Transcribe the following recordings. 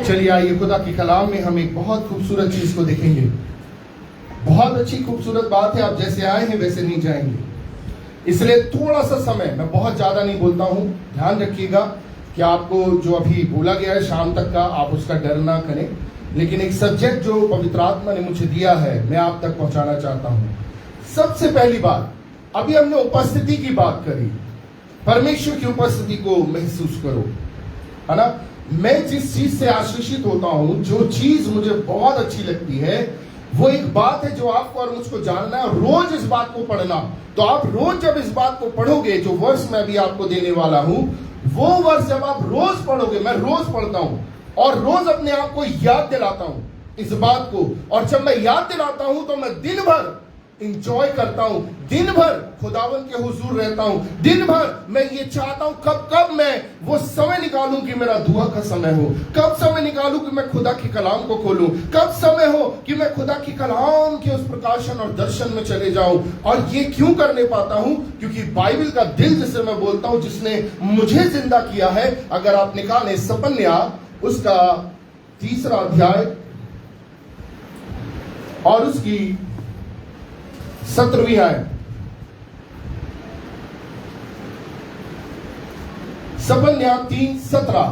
चलिए आइए खुदा के कलाम में हम एक बहुत खूबसूरत चीज को देखेंगे। बहुत अच्छी खूबसूरत बात है, आप जैसे आए हैं वैसे नहीं जाएंगे। इसलिए थोड़ा सा समय, मैं बहुत ज्यादा नहीं बोलता हूं, ध्यान रखिएगा कि आपको जो अभी बोला गया है शाम तक का, आप उसका डर ना करें। लेकिन एक सब्जेक्ट जो पवित्र आत्मा ने मुझे दिया है, मैं आप तक पहुंचाना चाहता हूं। सबसे पहली बात, अभी हमने उपस्थिति की बात करी, परमेश्वर की उपस्थिति को महसूस करो, है ना। मैं जिस चीज से आशीषित होता हूं, जो चीज मुझे बहुत अच्छी लगती है, वो एक बात है जो आपको और मुझको जानना है, रोज इस बात को पढ़ना। तो आप रोज जब इस बात को पढ़ोगे, जो वर्ष मैं अभी आपको देने वाला हूं, वो वर्ष जब आप रोज पढ़ोगे, मैं रोज पढ़ता हूं और रोज अपने आप को याद दिलाता हूं इस बात को, और जब मैं याद दिलाता हूं तो मैं दिन भर इंजॉय करता हूं, दिन भर खुदावन के हुजूर रहता हूं, दिन भर मैं ये चाहता हूं कब मैं वो समय निकालूं कि मेरा दुआ का समय हो, कब समय निकालूं कि मैं खुदा के कलाम को खोलूं, कब समय हो कि मैं खुदा के कलाम के उस प्रकाशन और दर्शन में चले जाऊं। और ये क्यों करने पाता हूं? क्योंकि बाइबल का दिल जिसे मैं बोलता हूं, जिसने मुझे जिंदा किया है, अगर आप निकालें सपन्या उसका 3 अध्याय और उसकी 17वीं आयत, सपन्या 3:17,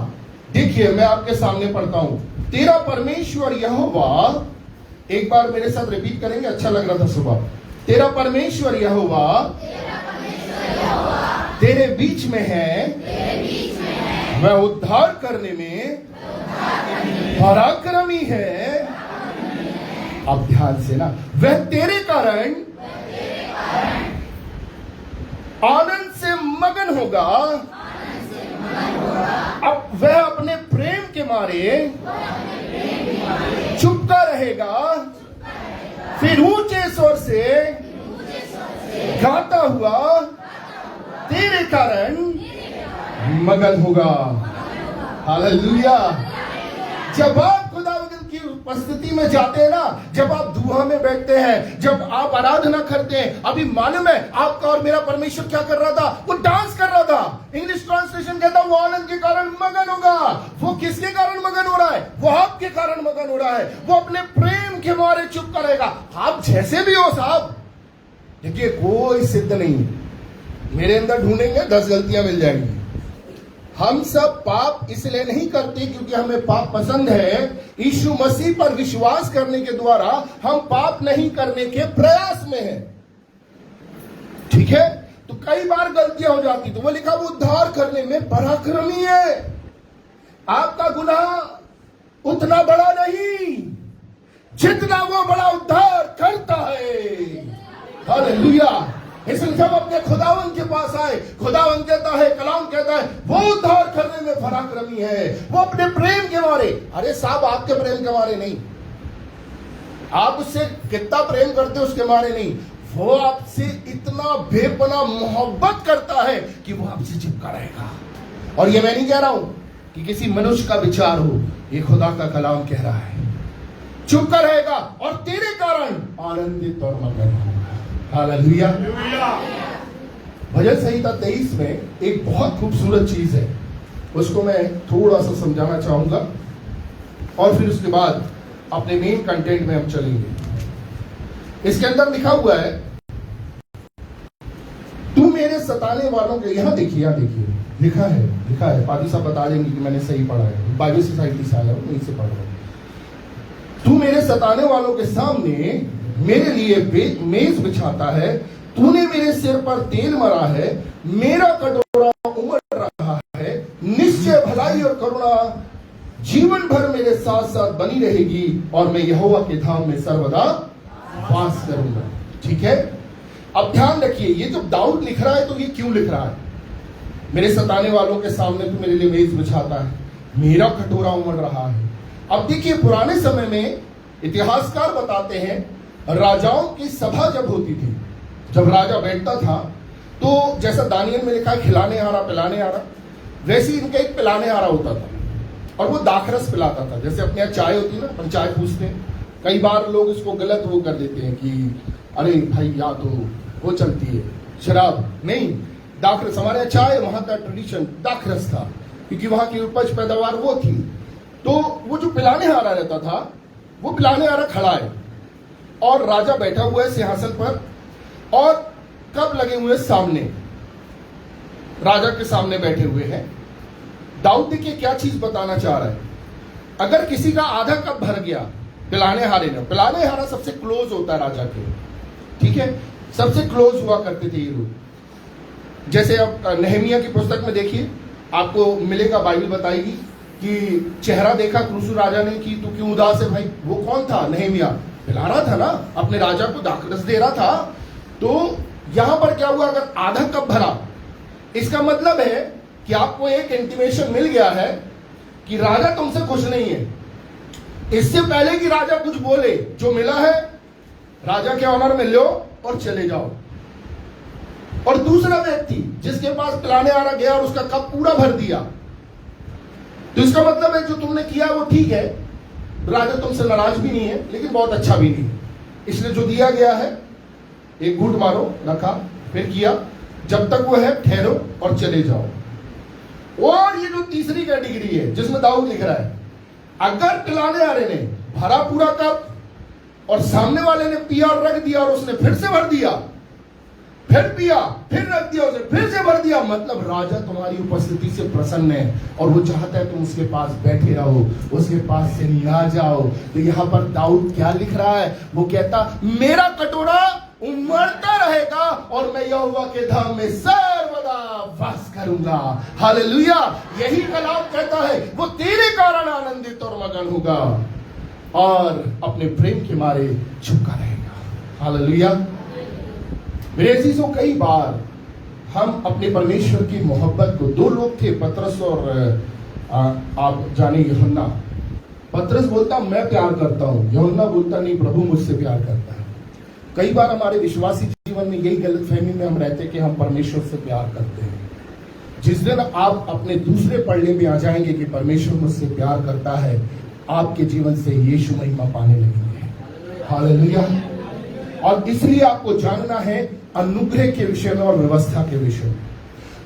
देखिए मैं आपके सामने पढ़ता हूं। तेरा परमेश्वर यहोवा, एक बार मेरे साथ रिपीट करेंगे, अच्छा लग रहा था सुबह। तेरा परमेश्वर यहोवा तेरे बीच में है, वह उद्धार करने में पराक्रमी है। अब ध्यान से ना, वह तेरे कारण आनंद से मगन होगा, अब वह अपने प्रेम के मारे चुपका रहेगा, फिर ऊंचे स्वर से गाता हुआ तेरे कारण मगन होगा। हालेलुया। जब आप खुदा की उपस्थिति में जाते हैं ना, जब आप दुआ में बैठते हैं, जब आप आराधना करते हैं, अभी मालूम है आपका और मेरा परमेश्वर क्या कर रहा था? वो डांस कर रहा था। इंग्लिश ट्रांसलेशन कहता है वो आनंद के कारण मगन होगा। वो किसके कारण मगन हो रहा है? वो आपके कारण मगन हो रहा है। वो अपने प्रेम के मारे चुप करेगा। आप जैसे भी हो साहब, देखिए कोई सिद्ध नहीं, मेरे अंदर ढूंढेंगे 10 गलतियां मिल जाएंगी। हम सब पाप इसलिए नहीं करते क्योंकि हमें पाप पसंद है, यीशु मसीह पर विश्वास करने के द्वारा हम पाप नहीं करने के प्रयास में हैं। ठीक है, तो कई बार गलतियां हो जाती, तो वो लिखा वो उद्धार करने में पराक्रमी है। आपका गुनाह उतना बड़ा नहीं जितना वो बड़ा उद्धार करता है। हालेलुया। इसलिए जब अपने खुदावन के पास आए, खुदावन कहता है, कलाम कहता है वो उद्धार करने में पराक्रमी है, वो अपने प्रेम के मारे। अरे साहब, आपके प्रेम के मारे नहीं, आप उससे कितना प्रेम करते हो उसके मारे नहीं, वो आपसे इतना बेपनाह मोहब्बत करता है कि वो आपसे चिपका रहेगा। और ये मैं नहीं कह रहा हूं कि किसी मनुष्य का विचार हो, ये खुदा का कलाम कह रहा है, चुपका रहेगा और तेरे कारण आनंदित और मगन होगा। हालेलुया। भजन संहिता 23 में एक बहुत खूबसूरत चीज है, उसको मैं थोड़ा सा समझाना चाहूंगा और फिर उसके बाद अपने मेन कंटेंट में हम चलेंगे। इसके अंदर लिखा हुआ है, तू मेरे सताने वालों के, यहां देखिए लिखा है, पादी साहब बता देंगे कि मैंने सही पढ़ा है, बाइबल सोसाइटी से आया हूं, वहीं से पढ़ रहा हूं। तू मेरे सताने वालों के सामने मेरे लिए मेज बिछाता है, तूने मेरे सिर पर तेल मरा है, मेरा कटोरा उमड़ रहा है, निश्चय भलाई और करुणा जीवन भर मेरे साथ साथ बनी रहेगी और मैं यहोवा के धाम में सर्वदा वास करूंगा। ठीक है, अब ध्यान रखिए, ये जब दाऊद लिख रहा है तो ये क्यों लिख रहा है? मेरे सताने वालों के सामने तू मेरे लिए मेज बिछाता है, मेरा कटोरा उमड़ रहा है। अब देखिए, पुराने समय में इतिहासकार बताते हैं, राजाओं की सभा जब होती थी, जब राजा बैठता था, तो जैसा दानियल में लिखा है खिलाने आ रहा पिलाने आ रहा, वैसे ही इनका एक पिलाने आ रहा होता था और वो दाखरस पिलाता था। जैसे अपने यहाँ चाय होती है ना, अपन चाय पूछते हैं, कई बार लोग इसको गलत वो कर देते हैं कि अरे भाई या तो वो चलती है शराब, नहीं, दाखरस। हमारे यहाँ चाय, वहां का ट्रेडिशन दाखरस था क्योंकि वहां की उपज पैदावार वो थी। तो वो हारा रहता था, वो पिलाने हारा खड़ा है और राजा बैठा हुआ है सिंहासन पर, और कप लगे हुए सामने, राजा के सामने बैठे हुए हैं। दाऊद देखिए क्या चीज बताना चाह रहा है। अगर किसी का आधा कप भर गया पिलाने हारे ने, पिलाने हारा सबसे क्लोज होता है राजा के, ठीक है, सबसे क्लोज हुआ करते थे ये लोग। जैसे अब नहमिया की पुस्तक में देखिए, आपको मिलेगा, बाइबल बताएगी कि चेहरा देखा क्रूसु राजा ने कि तू क्यों उदास है भाई। वो कौन था? नहमिया पिला रहा था ना, अपने राजा को दाखरस दे रहा था। तो यहां पर क्या हुआ, अगर आधा कप भरा, इसका मतलब है कि आपको एक इंटीमेशन मिल गया है कि राजा तुमसे खुश नहीं है। इससे पहले कि राजा कुछ बोले, जो मिला है राजा के ऑनर में लो और चले जाओ। और दूसरा व्यक्ति जिसके पास पिलाने आ रहा गया और उसका कप पूरा भर दिया, तो इसका मतलब है जो तुमने किया वो ठीक है, राजा तुमसे नाराज भी नहीं है, लेकिन बहुत अच्छा भी नहीं है। इसलिए जो दिया गया है, एक घूंट मारो, रखा, फिर किया, जब तक वो है ठहरो और चले जाओ। और ये जो तीसरी कैटेगरी है जिसमें दाऊद लिख रहा है, अगर पिलाने वाले ने भरा पूरा कप और सामने वाले ने पिया और रख दिया और उसने फिर से भर दिया, फिर पिया, फिर रख दिया, उसने फिर से भर दिया, मतलब राजा तुम्हारी उपस्थिति से प्रसन्न है और वो चाहता है तुम उसके पास बैठे रहो, उसके पास से नहीं आ जाओ। तो यहां पर दाऊद क्या लिख रहा है, वो कहता मेरा कटोरा उमड़ता रहेगा और मैं यहोवा के धाम में सर्वदा वास करूंगा। हालेलुया। यही कलाम कहता है वो तेरे कारण आनंदित और मगन होगा और अपने प्रेम के मारे झुका रहेगा। हालेलुया। मेरे अजीजों, कई बार हम अपने परमेश्वर की मोहब्बत को, दो लोग थे, पतरस और आप जाने यूहन्ना। पतरस बोलता मैं प्यार करता हूं, यूहन्ना बोलता नहीं, प्रभु मुझसे प्यार करता है। कई बार हमारे विश्वासी जीवन में यही गलतफहमी में हम रहते कि हम परमेश्वर से प्यार करते हैं। जिस दिन आप अपने दूसरे पढ़ने में आ जाएंगे कि परमेश्वर मुझसे प्यार करता है, आपके जीवन से यीशु महिमा पाने लगेंगे। हालेलुया। और इसलिए आपको जानना है अनुग्रह के विषय में और व्यवस्था के विषय में।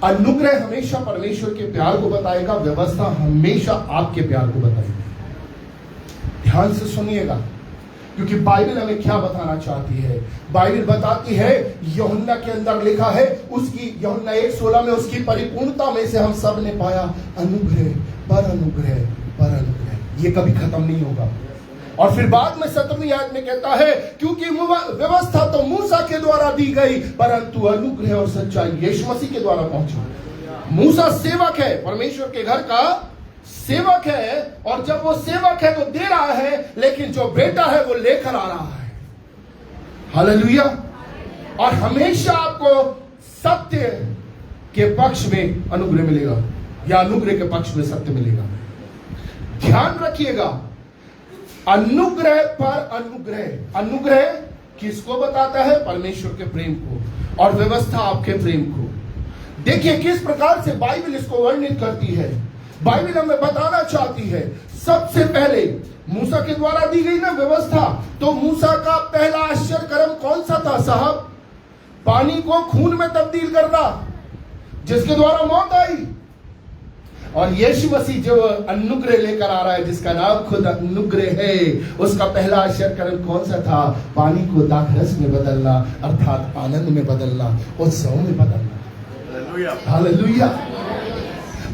अनुग्रह हमेशा परमेश्वर के प्यार को बताएगा, व्यवस्था हमेशा आपके प्यार को बताएगी। ध्यान से सुनिएगा, क्योंकि बाइबल हमें क्या बताना चाहती है। बाइबल बताती है, यूहन्ना के अंदर लिखा है, उसकी यूहन्ना 1:16 में उसकी परिपूर्णता में से हम सब ने पाया अनुग्रह पर अनुग्रह पर अनुग्रह। ये कभी खत्म नहीं होगा। और फिर बाद में 17वीं आयत में कहता है, क्योंकि व्यवस्था तो मूसा के द्वारा दी गई, परंतु अनुग्रह और सच्चाई यीशु मसीह के द्वारा पहुंची। मूसा सेवक है, परमेश्वर के घर का सेवक है, और जब वो सेवक है तो दे रहा है, लेकिन जो बेटा है वो लेकर आ रहा है। हालेलुया। और हमेशा आपको सत्य के पक्ष में अनुग्रह मिलेगा या अनुग्रह के पक्ष में सत्य मिलेगा। ध्यान रखिएगा, अनुग्रह पर अनुग्रह। अनुग्रह किसको बताता है? परमेश्वर के प्रेम को, और व्यवस्था आपके प्रेम को। देखिए किस प्रकार से बाइबल इसको वर्णित करती है। बाइबल हमें बताना चाहती है, सबसे पहले मूसा के द्वारा दी गई ना व्यवस्था, तो मूसा का पहला आश्चर्य कर्म कौन सा था साहब? पानी को खून में तब्दील करना, जिसके द्वारा मौत आई। और यीशु मसीह जो अनुग्रह लेकर आ रहा है, जिसका नाम खुद अनुग्रह है, उसका पहला आश्चर्य कर्म कौन सा था? पानी को दाखरस में बदलना, अर्थात आनंद में बदलना, उत्सव में बदलना। हालेलुया।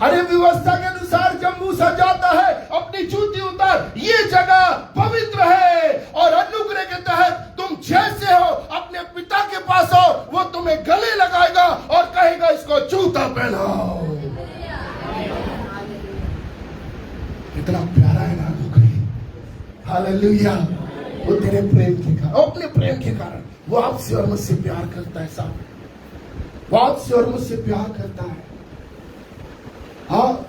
अरे व्यवस्था के अनुसार जब मूसा जाता है, अपनी जूती उतार, ये जगह पवित्र है, और अनुग्रह के तहत तुम जैसे हो अपने पिता के पास हो, वो तुम्हें गले लगाएगा और कहेगा इसको जूता पहनाओ। इतना प्यारा है ना अनुग्रह। हालेलुया। वो तेरे प्रेम के कारण, अपने प्रेम के कारण वो आपसे और मुझसे प्यार करता है साहब, वो आपसे और मुझसे प्यार करता है। हाँ,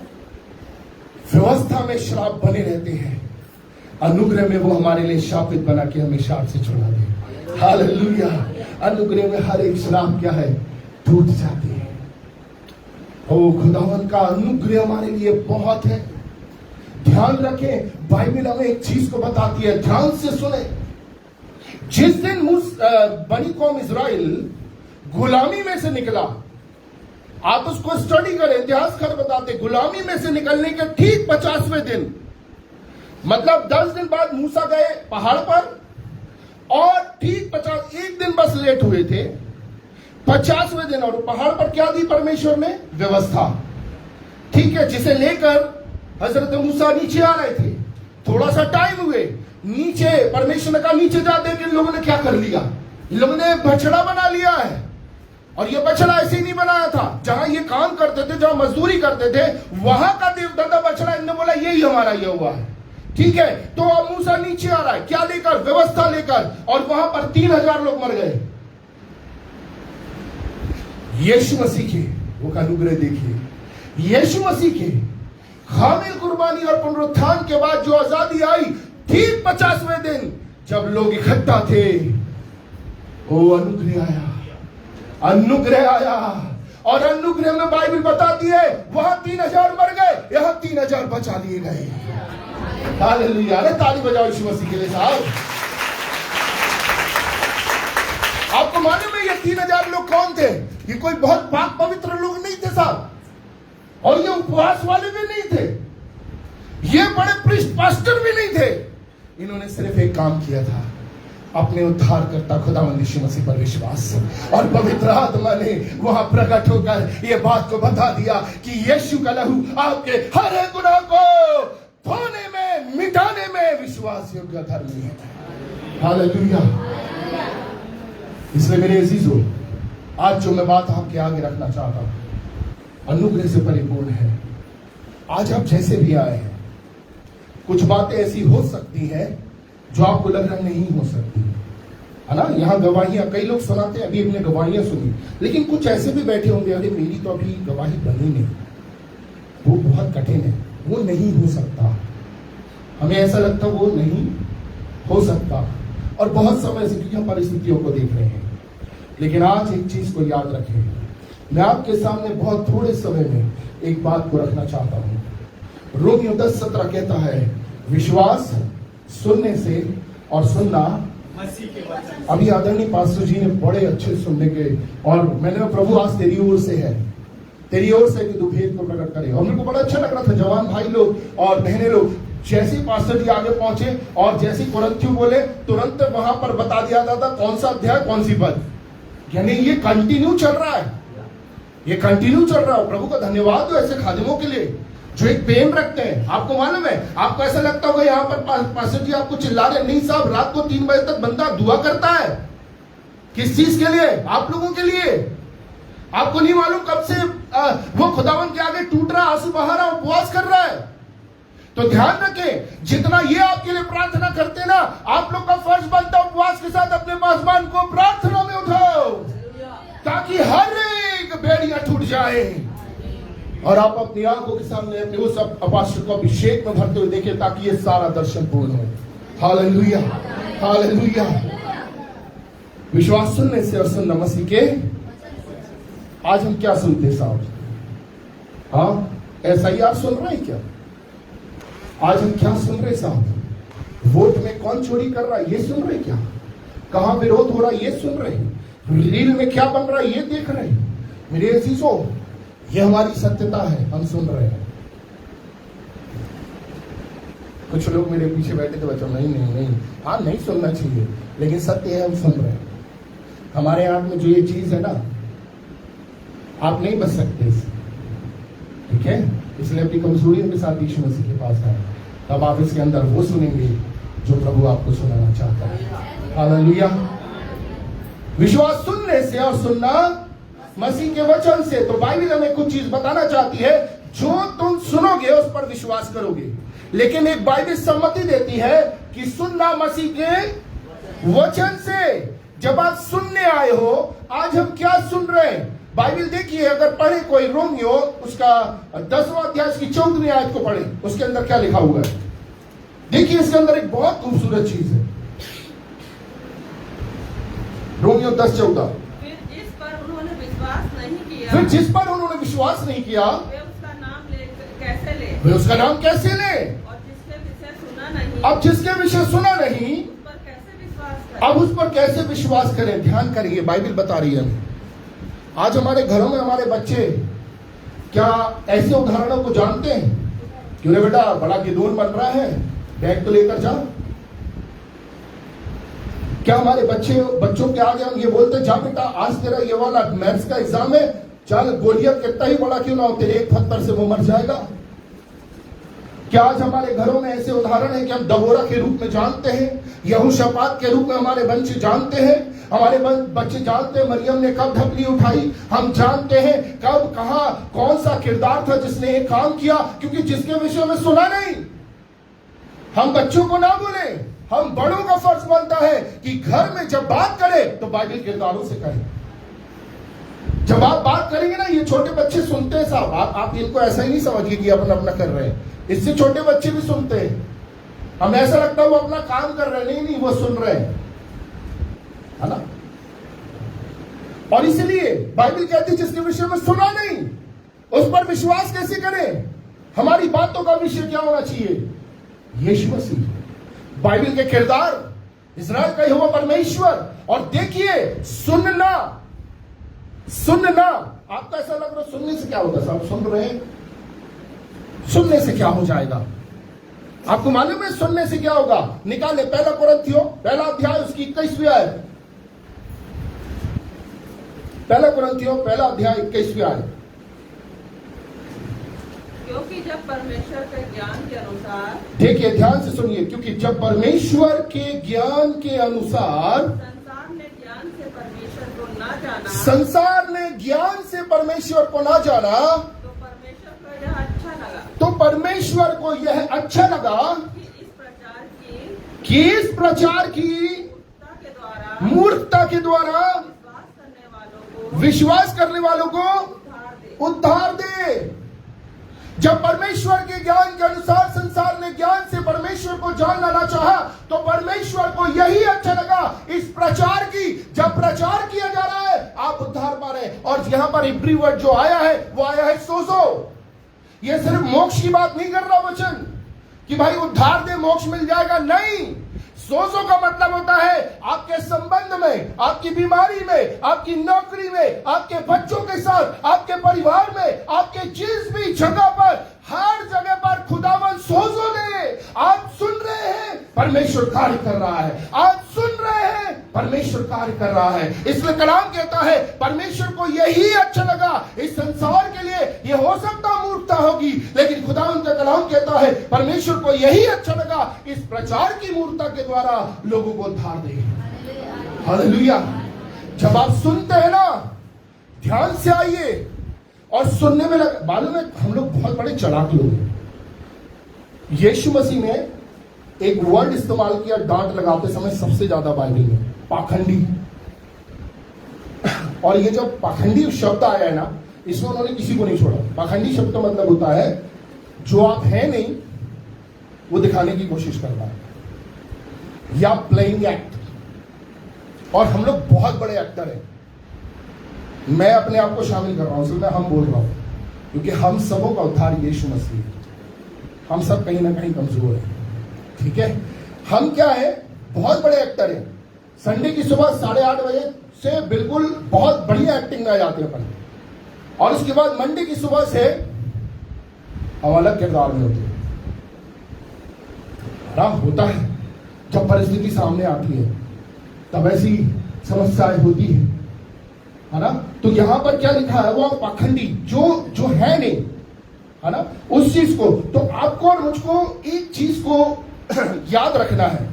व्यवस्था में श्राप बने रहते हैं, अनुग्रह में वो हमारे लिए शापित बना के हमें शाप से छुड़ा दे। हालेलुया। अनुग्रह में हर एक श्राप क्या है? टूट जाती है। ओ खुदावन का अनुग्रह हमारे लिए बहुत है। ध्यान रखें, बाइबल हमें एक चीज को बताती है, ध्यान से सुने। जिस दिन बनी कौम इज़राइल गुलामी में से निकला, आप उसको स्टडी करें, इतिहासकार बताते, गुलामी में से निकलने के ठीक 50वें दिन मतलब 10 दिन बाद मूसा गए पहाड़ पर, और ठीक 1 दिन बस लेट हुए थे, 50वें दिन। और पहाड़ पर क्या दी परमेश्वर ने? व्यवस्था। ठीक है, जिसे लेकर हजरत मूसा नीचे आ रहे थे, थोड़ा सा टाइम हुए नीचे, परमेश्वर ने कहा नीचे जा। देख इन लोगों ने क्या कर लिया, इन लोगों ने बछड़ा बना लिया है। और ये बछड़ा ऐसे ही नहीं बनाया था, जहां ये काम करते थे, जहां मजदूरी करते थे, वहां का देवदादा बछड़ा। इन्होंने बोला यही हमारा ये हुआ है। ठीक है, तो अब मूसा नीचे आ रहा है, क्या लेकर? व्यवस्था लेकर। और वहां पर 3000 लोग मर गए। यीशु मसीह के वो अनुग्रह देखिए, यीशु मसीह के हामिल कुर्बानी और पुनरुत्थान के बाद जो आजादी आई, ठीक 50वें दिन जब लोग इकट्ठा थे, वो अनुग्रह आया, अनुग्रह आया। और अनुग्रह में बाइबल बताती है वहां 3000 मर गए, यहां 3000 बचा लिए गए। हालेलुया, अरे ताली बजाओ यीशु मसीह के लिए साहब। आपको मालूम है ये 3000 लोग कौन थे? ये कोई बहुत पाक पवित्र लोग नहीं थे साहब, और ये उपवास वाले भी नहीं थे, ये बड़े प्रीस्ट पास्टर भी नहीं थे। इन्होंने सिर्फ एक काम किया था, अपने उद्धारकर्ता खुदावंद यीशु मसीह पर विश्वास। और पवित्र आत्मा ने वहां प्रकट होकर यह बात को बता दिया कि यीशु का लहू आपके हर एक गुनाह को धोने में, मिटाने में विश्वास योग्य धर्म है। हालेलुया। इसलिए मेरे अजीजों, आज जो मैं बात आपके आगे रखना चाहता हूं, अनुग्रह से परिपूर्ण है। आज आप जैसे भी आए हैं, कुछ बातें ऐसी हो सकती है जो आपको लग रहा नहीं हो सकती है ना। यहाँ गवाहियां कई लोग सुनाते हैं, अभी हमने गवाहियां सुनी, लेकिन कुछ ऐसे भी बैठे होंगे, अरे मेरी तो अभी गवाही बनी नहीं, वो बहुत कठिन है, वो नहीं हो सकता। हमें ऐसा लगता वो नहीं हो सकता, और बहुत समय से, क्योंकि हम परिस्थितियों को देख रहे हैं। लेकिन आज एक चीज को याद रखें, मैं आपके सामने बहुत थोड़े समय में एक बात को रखना चाहता हूं। रोमियो 10:17 कहता है, विश्वास सुनने से और सुनना मसीह के वचन। अभी आदरणीय पास्टर जी ने बड़े अच्छे सुनने के, और मैंने कहा प्रभु आज तेरी ओर से है, तेरी ओर से कि तू भेद को प्रकट करे। और मेरे को बड़ा अच्छा लग रहा था, जवान भाई लोग और बहनें लोग जैसे ही पास्टर जी आगे पहुंचे और जैसे ही कुरिन्थियों बोले, तुरंत वहां पर बता दिया जाता कौन सा अध्याय कौन सी पद। यानी ये कंटिन्यू चल रहा है, ये कंटिन्यू चल रहा है। प्रभु का धन्यवाद हो ऐसे खादिमों के लिए जो एक पेन रखते हैं। आपको मालूम है, आपको ऐसा लगता होगा यहाँ पर पास्टर जी आपको चिल्ला रहे, नहीं साहब, रात को 3 बजे तक बंदा दुआ करता है। किस चीज के लिए? आप लोगों के लिए। आपको नहीं मालूम कब से वो खुदावन के आगे टूट रहा, आंसू बहा रहा, उपवास कर रहा है। तो ध्यान रखें, जितना ये आपके लिए प्रार्थना करते ना, आप लोग का फर्ज बनता उपवास के साथ अपने पासवान को प्रार्थना में उठाओ, ताकि हर एक बेड़ियां टूट जाए और आप अपनी आंखों के सामने अपने उस अपास्टर को अभिषेक में भरते हुए देखें, ताकि ये सारा दर्शन पूर्ण हो। Hallelujah, hallelujah. विश्वास सुनने से और सुनना मसीह के। आज हम क्या सुनते साहब? हाँ, ऐसा ही आप सुन रहे हैं क्या? आज हम क्या सुन रहे साहब? वोट में कौन चोरी कर रहा है ये सुन रहे क्या? कहां विरोध हो रहा है ये सुन रहे? रील में क्या बन रहा है ये देख रहे? मेरे अजीजों, ये हमारी सत्यता है, हम सुन रहे हैं। कुछ लोग मेरे पीछे बैठे थे, बच्चों नहीं नहीं नहीं, हाँ नहीं सुनना चाहिए, लेकिन सत्य है, हम सुन रहे हैं। हमारे हाथ में जो ये चीज है ना, आप नहीं बच सकते इससे, ठीक है? इसलिए अपनी कमजोरियों के साथ यीशु मसीह के पास आए, तब आप इसके अंदर वो सुनेंगे जो प्रभु आपको सुनाना चाहता है। हालेलुया। विश्वास सुनने से और सुनना मसीह के वचन से। तो बाइबल हमें कुछ चीज बताना चाहती है, जो तुम सुनोगे उस पर विश्वास करोगे। लेकिन एक बाइबल सम्मति देती है कि सुनना मसीह के वचन से। जब आप सुनने आए हो, आज हम क्या सुन रहे हैं? बाइबल देखिए, अगर पढ़े कोई रोमियो उसका 10वां अध्याय की 14वीं आयत को पढ़े, उसके अंदर क्या लिखा हुआ है देखिए। इसके अंदर एक बहुत खूबसूरत चीज है। रोमियो 10:14। फिर जिस पर उन्होंने विश्वास नहीं किया, वे उसका नाम कैसे ले? वे उसका नाम कैसे ले? और जिसके विषय सुना नहीं, अब जिसके विषय सुना नहीं, उस पर कैसे विश्वास करें? अब उस पर कैसे विश्वास करें? ध्यान करिए, बाइबल बता रही है हमें। आज हमारे घरों में हमारे बच्चे क्या ऐसे उदाहरणों को जानते हैं? क्यों रे बेटा, बड़ा गिदोन बन रहा है, बैग तो लेकर जा। क्या हमारे बच्चों के आगे हम ये बोलते, जा बेटा आज तेरा ये वाला मैथ्स का एग्जाम है, चल गोलियत कितना ही बड़ा क्यों ना हो, तेरे एक पत्थर से वो मर जाएगा। क्या आज हमारे घरों में ऐसे उदाहरण है कि हम दबोरा के रूप में जानते हैं, यहोशापात के रूप में हमारे बच्चे जानते हैं, हमारे बच्चे जानते हैं मरियम ने कब ढपली उठाई, हम जानते हैं कब कहां कौन सा किरदार था जिसने एक काम किया, क्योंकि जिसके विषय में सुना नहीं। हम बच्चों को ना बोले, हम बड़ों का फर्ज बनता है कि घर में जब बात करें तो बाइबल किरदारों से करें। जब आप बात करेंगे ना, ये छोटे बच्चे सुनते हैं साहब, आप इनको ऐसा ही नहीं समझिए कि अपना अपना कर रहे हैं, इससे छोटे बच्चे भी सुनते हैं। हमें ऐसा लगता है वो अपना काम कर रहे हैं, नहीं वो सुन रहे हैं, है ना। और इसलिए बाइबल कहती है जिसके विषय में सुना नहीं उस पर विश्वास कैसे करें। हमारी बातों का विषय क्या होना चाहिए? यीशु मसीह, बाइबल के किरदार, इस्राएल का यहोवा परमेश्वर। और देखिए सुनना, आपको ऐसा लग रहा है सुनने से क्या होगा साहब, सुन रहे हैं, सुनने से क्या हो जाएगा? आपको मालूम है सुनने से क्या होगा? निकाले पहला कुरिन्थियों पहला अध्याय उसकी 21वीं आयत, पहला कुरिन्थियों पहला अध्याय 21वीं आयत। क्योंकि जब परमेश्वर के ज्ञान के अनुसार, देखिए ध्यान से सुनिए, क्योंकि जब परमेश्वर के ज्ञान के अनुसार संसार ने ज्ञान से परमेश्वर को ना जाना, संसार ने ज्ञान से परमेश्वर को ना जाना, तो परमेश्वर को यह अच्छा लगा, तो परमेश्वर को यह अच्छा लगा कि इस प्रचार की मूर्खता के द्वारा विश्वास करने वालों को उद्धार दे। जब परमेश्वर के ज्ञान के अनुसार संसार ने ज्ञान से परमेश्वर को जानना ना चाहा, तो परमेश्वर को यही अच्छा लगा इस प्रचार की, जब प्रचार किया जा रहा है आप उद्धार पा रहे हैं। और यहां पर इब्री वर्ड जो आया है वो आया है सोजो। ये सिर्फ मोक्ष की बात नहीं कर रहा वचन कि भाई उद्धार दे मोक्ष मिल जाएगा, नहीं। सोजो का मतलब होता है आपके संबंध में, आपकी बीमारी में, आपकी नौकरी में, आपके बच्चों के साथ, आपके परिवार में, आपके जिस भी जगह पर, हर जगह पर खुदावन सोजो दे। आप सुन रहे हैं परमेश्वर कार्य कर रहा है, आप सुन रहे हैं परमेश्वर कार्य कर रहा है। इसलिए कलाम कहता है परमेश्वर को यही अच्छा लगा। इस संसार के लिए ये हो सकता मूर्खता होगी, लेकिन खुदावन का कलाम कहता है परमेश्वर को यही अच्छा लगा इस प्रचार की मूर्खता के द्वारा लोगों को उद्धार दे। हालेलुया। जब आप सुनते हैं ना, ध्यान से आइए और सुनने में मालूम है हम लोग बहुत बड़े चालाक लोग हैं। यीशु मसीह ने एक वर्ड इस्तेमाल किया डांट लगाते समय सबसे ज्यादा बाइबल में, पाखंडी। और ये जो पाखंडी शब्द आया है ना, इसमें उन्होंने किसी को नहीं छोड़ा। पाखंडी शब्द का मतलब होता है जो आप हैं नहीं वो दिखाने की कोशिश करना है, या प्लेइंग एक्ट। और हम लोग बहुत बड़े एक्टर हैं। मैं अपने आप को शामिल कर रहा हूं, इसलिए हम बोल रहा हूं, क्योंकि हम सबों का उद्धार यीशु मसीह है। हम सब कहीं ना कहीं कमजोर हैं, ठीक है। हम क्या है, बहुत बड़े एक्टर हैं। संडे की सुबह 8:30 बजे से बिल्कुल बहुत बढ़िया एक्टिंग में आ जाते हैं अपन, और उसके बाद मंडे की सुबह से हम अलग किरदार में होते हैं। होता है जब परिस्थिति सामने आती है तब ऐसी समस्याएं होती है ना। तो यहां पर क्या लिखा है, वो पाखंडी जो है नहीं, है ना, उस चीज को। तो आपको और मुझको एक चीज को याद रखना है,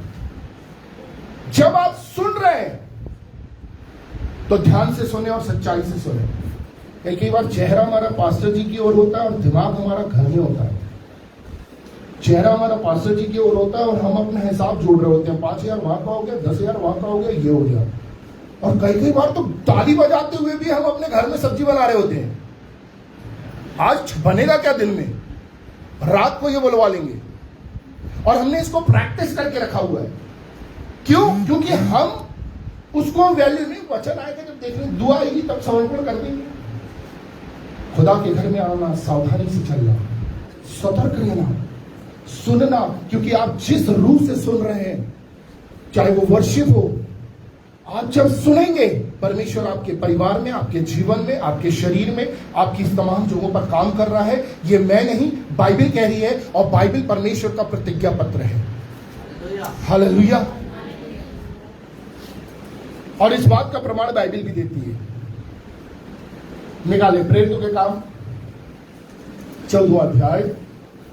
जब आप सुन रहे हैं तो ध्यान से सुने और सच्चाई से सुने। कई बार चेहरा हमारा पास्टर जी की ओर होता है और दिमाग हमारा घर में होता है। चेहरा हमारा पास्टर जी की ओर होता है और हम अपने हिसाब जोड़ रहे होते हैं, 5,000 वहां का हो गया, 10,000 वहां का हो गया, ये हो गया। और कई बार तो ताली बजाते हुए भी हम अपने घर में सब्जी बना रहे होते हैं। आज बनेगा क्या दिन में, रात को ये बुलवा लेंगे। और हमने इसको प्रैक्टिस करके रखा हुआ है। क्यों? क्योंकि हम उसको वैल्यू नहीं, वचन आएगा जब देखने, दुआ आएगी तब समर्पण कर देंगे। खुदा के घर में आना, सावधानी से चलना, सतर्क रहना, सुनना, क्योंकि आप जिस रूह से सुन रहे हैं, चाहे वो वर्शिप हो, आप जब सुनेंगे परमेश्वर आपके परिवार में, आपके जीवन में, आपके शरीर में, आपकी तमाम जगहों पर काम कर रहा है। ये मैं नहीं, बाइबल कह रही है, और बाइबल परमेश्वर का प्रतिज्ञा पत्र है। हालेलुया। और इस बात का प्रमाण बाइबल भी देती है। निकाले प्रेरितों के काम 14वां अध्याय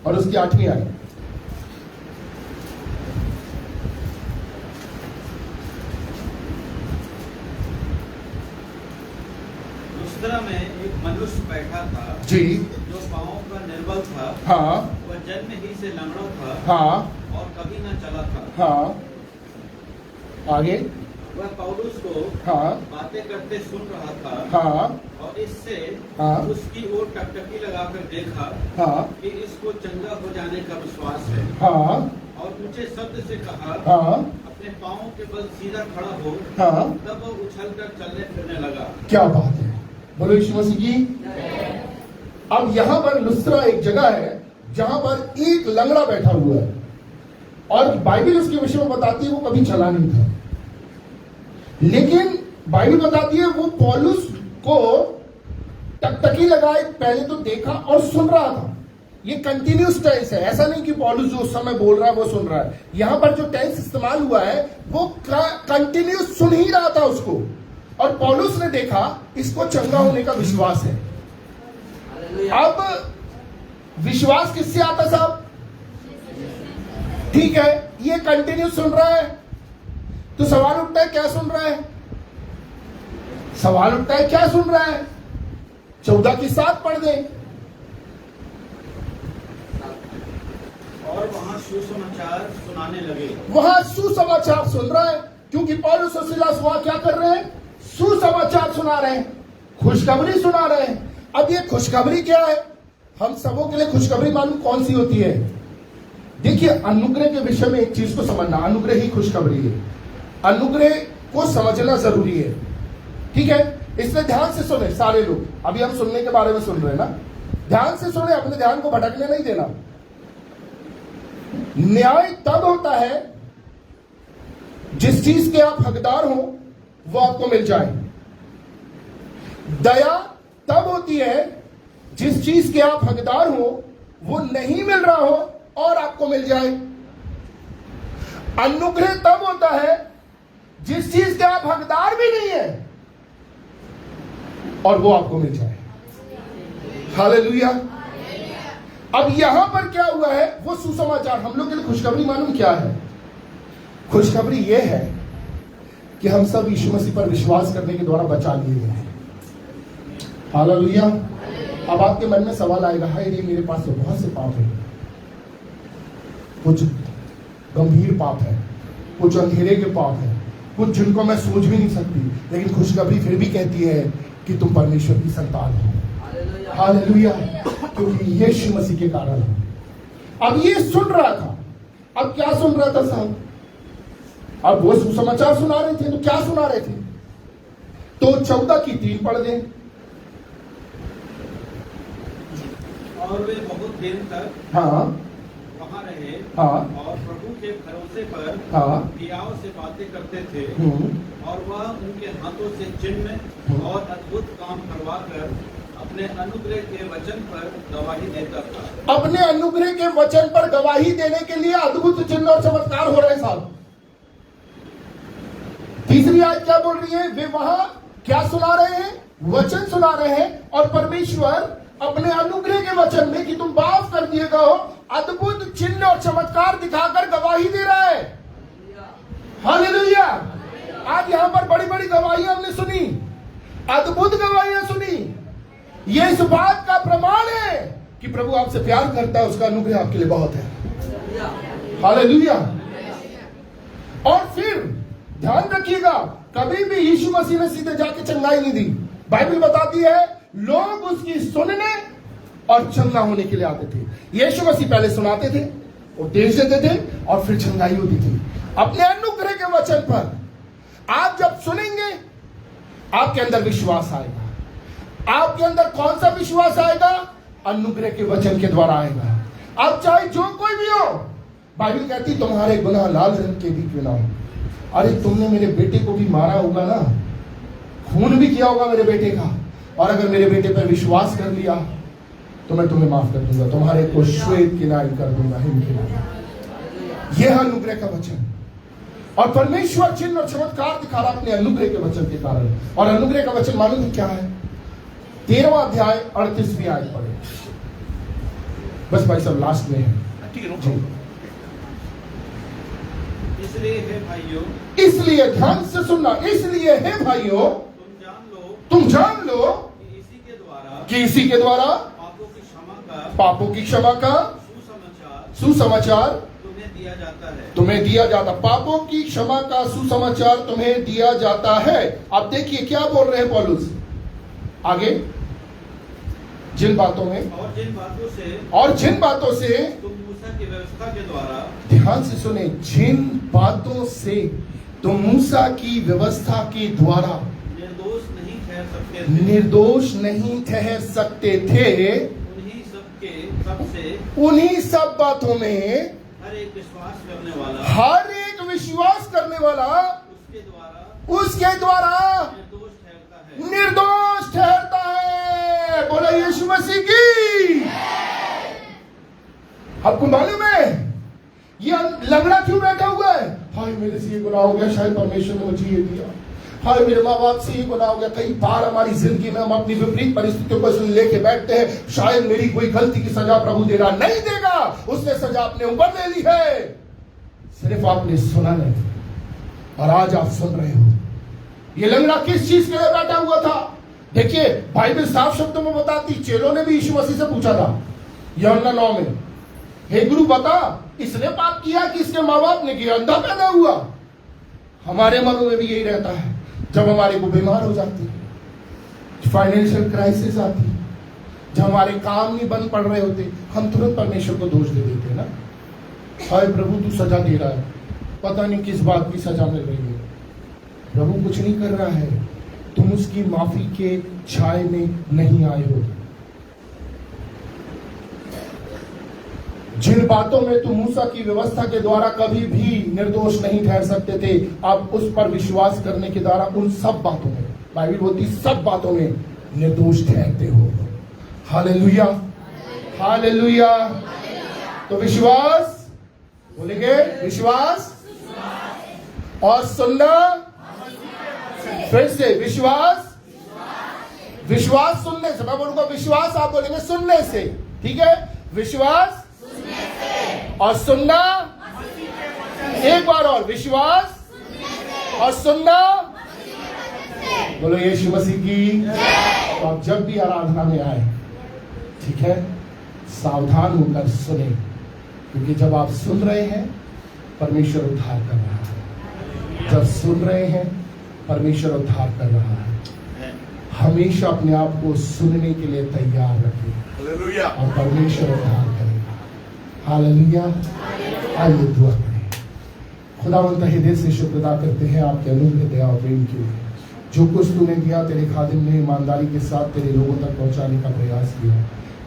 और उसकी 8वीं आयत। लुस्त्रा में एक मनुष्य बैठा था जी, जो पांवों का निर्बल था। हाँ वह जन्म ही से लंगड़ा था हाँ और कभी न चला था। हाँ, आगे वह पौलुस को हाँ बातें करते सुन रहा था हाँ और इससे हाँ उसकी ओर टकटकी लगाकर देखा हाँ कि इसको चंगा हो जाने का विश्वास है, हाँ और ऊंचे शब्द से कहा, हाँ अपने पांवों के बल सीधा खड़ा हो। हाँ। तब वह उछलकर चलने फिरने लगा। क्या बात है, बोलो यीशु मसीह की। अब यहां पर लुस्त्रा एक जगह है जहां पर एक लंगड़ा बैठा हुआ है और बाइबल उसके विषय में बताती है वो कभी चला नहीं था, लेकिन बाइबल बताती है वो पौलुस को टकटकी लगाए पहले तो देखा और सुन रहा था। ये कंटिन्यूस टेंस है, ऐसा नहीं कि पौलुस जो उस समय बोल रहा है वो सुन रहा है। यहां पर जो टेंस इस्तेमाल हुआ है वो कंटिन्यूस सुन ही रहा था उसको, और पौलुस ने देखा इसको चंगा होने का विश्वास है। अब विश्वास किससे आता साहब? ठीक है, ये कंटिन्यू सुन रहा है तो सवाल उठता है क्या सुन रहा है? सवाल उठता है क्या सुन रहा है? 14 की 7 पढ़ दें। और वहां सुसमाचार सुनाने लगे। वहां सुसमाचार सुन रहा है क्योंकि पौलुस और सिलास वहां क्या कर रहे हैं? सुसमाचार सुना रहे हैं, खुशखबरी सुना रहे हैं। अब ये खुशखबरी क्या है? हम सबों के लिए खुशखबरी मालूम कौन सी होती है? देखिए, अनुग्रह के विषय में एक चीज को समझना, अनुग्रह ही खुशखबरी है। अनुग्रह को समझना जरूरी है, ठीक है? इसलिए ध्यान से सुने सारे लोग। अभी हम सुनने के बारे में सुन रहे हैं ना, ध्यान से सुने, अपने ध्यान को भटकने नहीं देना। न्याय तब होता है जिस चीज के आप हकदार हो वो आपको मिल जाए। दया तब होती है जिस चीज के आप हकदार हो वो नहीं मिल रहा हो और आपको मिल जाए। अनुग्रह तब होता है जिस चीज के आप हकदार भी नहीं है और वो आपको मिल जाए। हालेलुया। अब यहां पर क्या हुआ है? वो सुसमाचार। हम लोग के लिए खुशखबरी मालूम क्या है? खुशखबरी यह है कि हम सब यीशु मसीह पर विश्वास करने के द्वारा बचा लिए गए हैं। हालेलुया। अब आपके मन में सवाल आएगा, हाय रे मेरे पास तो बहुत से पाप है, कुछ गंभीर पाप है, कुछ अंधेरे के पाप है, कुछ जिनको मैं सोच भी नहीं सकती, लेकिन खुशखबरी फिर भी कहती है कि तुम परमेश्वर की संतान हो। हालेलुया। क्योंकि यीशु मसीह के कारण हो। अब ये सुन रहा था। अब क्या सुन रहा था साहब? अब वो सुसमाचार सुना रहे थे, तो क्या सुना रहे थे? तो 14 की 3 पढ़ दें। और वे बहुत दिन तक हाँ वहां रहे, हाँ और प्रभु के भरोसे पर हाँ हियाव से बातें करते थे। हम्म, और वह उनके हाथों से चिन्ह और अद्भुत काम करवाकर अपने अनुग्रह के वचन पर गवाही देता था। अपने अनुग्रह के वचन पर गवाही देने के लिए अद्भुत चिन्ह और चमत्कार हो रहे हैं साहब। तीसरी आयत क्या बोल रही है? वे वहां क्या सुना रहे हैं? वचन सुना रहे हैं, और परमेश्वर अपने अनुग्रह के वचन में कि तुम माफ कर दिए गए हो, अद्भुत चिन्ह और चमत्कार दिखाकर गवाही दे रहा है। हालेलुया। आज यहां पर बड़ी बड़ी गवाहियां हमने सुनी, अद्भुत गवाहियां सुनी। ये इस बात का प्रमाण है कि प्रभु आपसे प्यार करता है, उसका अनुग्रह आपके लिए बहुत है। हालेलुया। और फिर ध्यान रखिएगा, कभी भी यीशु मसीह ने सीधे जाके चंगाई नहीं दी। बाइबल बताती है लोग उसकी सुनने और चंगा होने के लिए आते थे। यीशु मसीह पहले सुनाते थे, उपदेश देते थे, और फिर चंगाई होती थी अपने अनुग्रह के वचन पर। आप जब सुनेंगे आपके अंदर विश्वास आएगा। आपके अंदर कौन सा विश्वास आएगा? अनुग्रह के वचन के द्वारा आएगा। अब चाहे जो कोई भी हो, बाइबल कहती तुम्हारे गुनाह लाल रंग के भी क्यों ना हो। अरे तुमने मेरे बेटे को भी मारा होगा ना, खून भी किया होगा मेरे बेटे का, और अगर मेरे बेटे पर विश्वास कर लिया तो मैं तुम्हें माफ कर दूंगा, तुम्हारे को श्वेत किनाई कर दूंगा, हिम किनाई। यह है अनुग्रह का वचन। और परमेश्वर चिन्ह और चमत्कार दिखा रहा अपने अनुग्रह के वचन के कारण। और अनुग्रह का वचन मालूम है क्या है? 13वां अध्याय 38वीं आयत पढ़े। बस भाई साहब लास्ट में है, ठीक है। जी। इसलिए हे भाइयों, इसलिए ध्यान से सुनना, इसलिए हे भाइयों तुम जान लो कि इसी के द्वारा पापों की क्षमा का सुसमाचार तुम्हें दिया जाता है। पापों की क्षमा का सुसमाचार तुम्हें दिया जाता है। अब देखिए क्या बोल रहे हैं पौलुस आगे, जिन बातों में और जिन बातों से तुम मूसा की व्यवस्था के द्वारा, ध्यान से सुने, जिन बातों से तुम मूसा की व्यवस्था के द्वारा निर्दोष नहीं ठहर सकते थे, उन्हीं सब बातों में हर एक विश्वास करने वाला उसके द्वारा निर्दोष ठहरता है। बोला यीशु मसीह की। आपको मालूम है ये लंगड़ा क्यों बैठा हुआ है? हाय मेरे से ये गुनाह हो गया, शायद परमेश्वर ने मुझे ये दिया। हाय मेरे माँ बाप से ये गुनाह हो गया। कई बार हमारी जिंदगी में हम अपनी विपरीत परिस्थितियों को लेके बैठते हैं, शायद मेरी कोई गलती की सजा प्रभु देगा। नहीं देगा, उसने सजा अपने ऊपर ले ली है, सिर्फ आपने सुना नहीं। और आज आप सुन रहे हो। ये लंगड़ा किस चीज के लिए बैठा हुआ था? देखिए बाइबल साफ शब्दों में बताती, चेलों ने भी यीशु मसीह से पूछा था यूहन्ना 9 में, हे गुरु बता इसने पाप किया कि इसके माँ बाप ने किया? अंधा पैदा हुआ। हमारे मनों में भी यही रहता है। जब हमारे को बीमार हो जाती, फाइनेंशियल क्राइसिस आती, जब हमारे काम नहीं बन पड़ रहे होते, हम तुरंत परमेश्वर को दोष दे देते हैं ना। हाय प्रभु तू सजा दे रहा है, पता नहीं किस बात की सजा मिल रही है। प्रभु कुछ नहीं कर रहा है, तुम उसकी माफी के छाए में नहीं आए हो। जिन बातों में तुम मूसा की व्यवस्था के द्वारा कभी भी निर्दोष नहीं ठहर सकते थे, आप उस पर विश्वास करने के द्वारा उन सब बातों में, बाइबल बोलती सब बातों में निर्दोष ठहरते हो। Hallelujah, hallelujah. तो विश्वास बोलेंगे, विश्वास और सुनना। फिर से विश्वास, विश्वास सुनने से। मैं बोलूंगा विश्वास, आप बोलेंगे सुनने से। ठीक है, विश्वास और सुनना। एक बार और, विश्वास और सुनना। बोलो यीशु मसीह की। तो आप जब भी आराधना में आए, ठीक है, सावधान होकर सुने, क्योंकि जब आप सुन रहे हैं परमेश्वर उद्धार कर रहा है। जब सुन रहे हैं परमेश्वर उद्धार कर रहा है। हमेशा अपने आप को सुनने के लिए तैयार रखें और परमेश्वर उद्धार करेगा। हालेलुया। आइए दुआ करें। खुदावंद तहे दिल से शुक्र अदा करते हैं आपके अनुग्रह, दया और प्रेम के लिए। जो कुछ तूने दिया तेरे खादिम ने ईमानदारी के साथ तेरे लोगों तक पहुंचाने का प्रयास किया।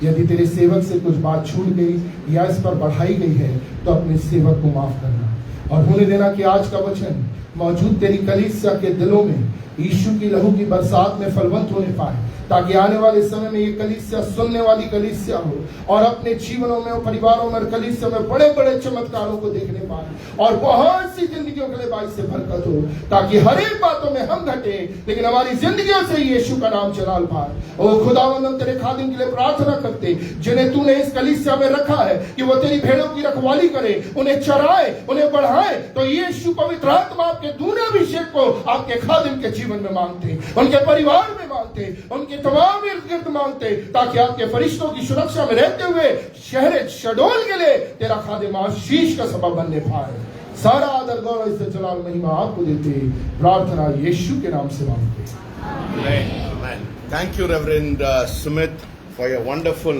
यदि तेरे सेवक से कुछ बात छूट गई या इस पर बढ़ाई गई है तो अपने सेवक को माफ करना और होने देना कि आज का वचन मौजूद तेरी कलीसिया के दिलों में यीशु की लहू की बरसात में फलवंत होने पाए, ताकि आने वाले समय में ये कलीसिया सुनने वाली कलीसिया हो और अपने जीवनों में और परिवारों में कलीसिया में बड़े बड़े चमत्कारों को देखने पाए और बहुत सी जिंदगियों के लिए बाई से बरकत हो, ताकि हर एक बातों में हम घटे लेकिन हमारी जिंदगियों से यीशु का नाम जलाल पाए। ओ खुदावंद, हम तेरे खादिम के लिए प्रार्थना करते जिन्हें तूने इस कलीसिया में रखा है कि वो तेरी भेड़ों की रखवाली करे, उन्हें चराए, उन्हें बढ़ाए। तो यीशु पवित्र आत्मा आपके दूने अभिषेक को आपके खादिम के जीवन में मांगते, उनके परिवार में मांगते, उनके तमाम इर्द गिर्द मांगते, ताकि आपके फरिश्तों की सुरक्षा में रहते हुए शहर शडोल के लिए तेरा खादिम आशीष का सबब बनने पाए। सारा आदर गौरव इज्जत जलाल महिमा आपको देते, प्रार्थना यीशु के नाम से मांगते। Amen. Thank you, Reverend Sumit, for your wonderful